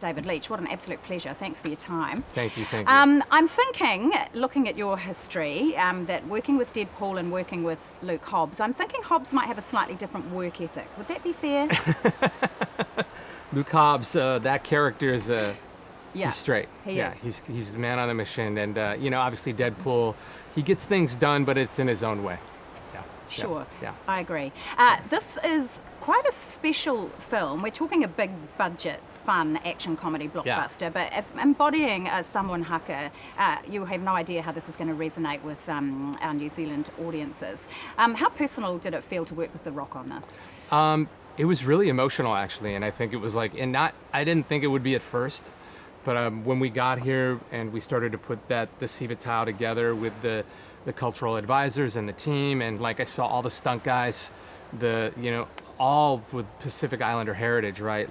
David Leitch. What an absolute pleasure. Thanks for your time. Thank you. I'm thinking, looking at your history, that working with Deadpool and working with Luke Hobbs, I'm thinking Hobbs might have a slightly different work ethic. Would that be fair? Luke Hobbs, that character is he's straight. He is. He's the man on a mission, and obviously Deadpool, he gets things done, but it's in his own way. Sure, yeah. I agree. This is quite a special film. We're talking a big budget, fun action comedy blockbuster, but if embodying a Samoan haka, you have no idea how this is going to resonate with our New Zealand audiences. How personal did it feel to work with The Rock on this? It was really emotional, actually, and I think it was I didn't think it would be at first, but when we got here and we started to put the Siva Tau together with the cultural advisors and the team, and I saw all the stunt guys, all with Pacific Islander heritage, right?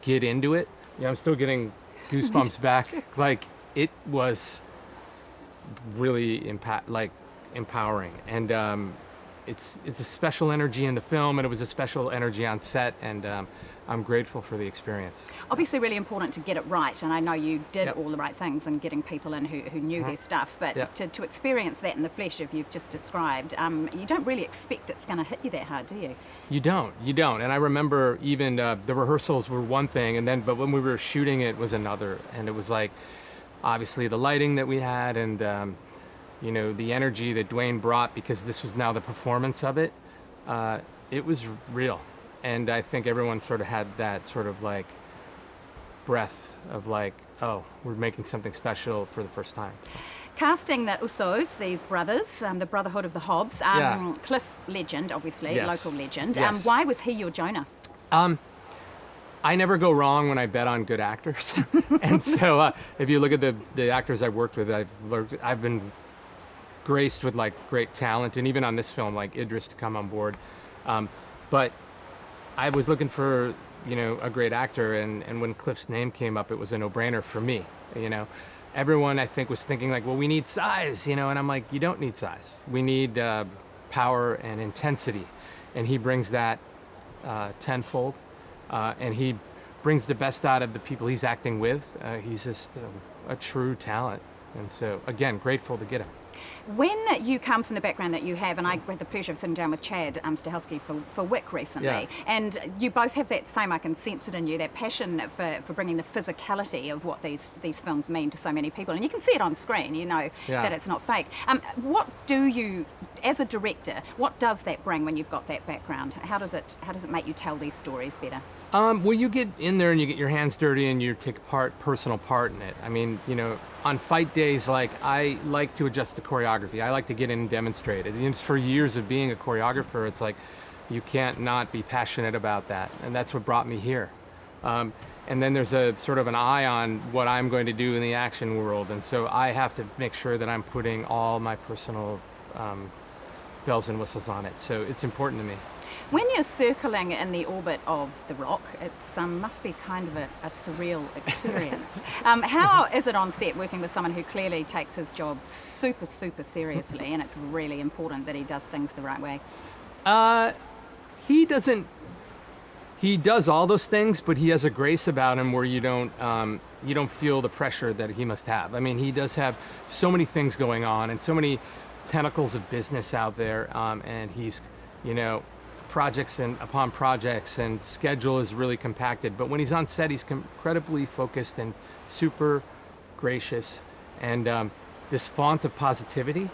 Get into it. I'm still getting goosebumps back. It was really empowering, and it's a special energy in the film, and it was a special energy on set, and I'm grateful for the experience. Obviously really important to get it right, and I know you did all the right things in getting people in who knew their stuff, but to experience that in the flesh, if you've just described, you don't really expect it's going to hit you that hard, do you? You don't. And I remember even the rehearsals were one thing, but when we were shooting it was another, and it was obviously the lighting that we had, and the energy that Dwayne brought, because this was now the performance of it, it was real. And I think everyone sort of had that sort of breath of oh, we're making something special for the first time. So. Casting the Usos, these brothers, the Brotherhood of the Hobbs, Cliff legend, obviously, local legend. Yes. Why was he your Jonah? I never go wrong when I bet on good actors. And so if you look at the actors I've worked with, I've been graced with great talent, and even on this film, Idris to come on board. But I was looking for, a great actor, and when Cliff's name came up, it was a no-brainer for me. Everyone I think was thinking well, we need size, and I'm you don't need size. We need power and intensity, and he brings that tenfold, and he brings the best out of the people he's acting with. He's just a true talent, and so again, grateful to get him. When you come from the background that you have, and I had the pleasure of sitting down with Chad Stahelski for Wick recently, and you both have that same, I can sense it in you, that passion for bringing the physicality of what these films mean to so many people, and you can see it on screen, that it's not fake. What do you, as a director, what does that bring when you've got that background? How does it make you tell these stories better? Well, you get in there and you get your hands dirty and you take personal part in it. I mean, on fight days, I like to adjust the choreography. I like to get in and demonstrate it. And for years of being a choreographer, it's you can't not be passionate about that. And that's what brought me here. And then there's a sort of an eye on what I'm going to do in the action world. And so I have to make sure that I'm putting all my personal bells and whistles on it. So it's important to me. When you're circling in the orbit of The Rock, it must be kind of a surreal experience. How is it on set working with someone who clearly takes his job super, super seriously, and it's really important that he does things the right way? He doesn't. He does all those things, but he has a grace about him where you don't feel the pressure that he must have. I mean, he does have so many things going on and so many tentacles of business out there, and he's, projects and upon projects, and schedule is really compacted. But when he's on set, he's incredibly focused and super gracious, and this font of positivity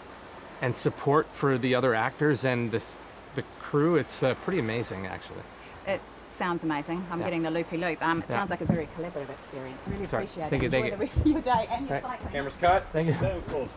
and support for the other actors and the crew. It's pretty amazing, actually. It sounds amazing. I'm getting the loopy-loop. It sounds like a very collaborative experience. I really appreciate it. Enjoy the rest of your day and your cycling. Camera's cut. Thank you. So cool.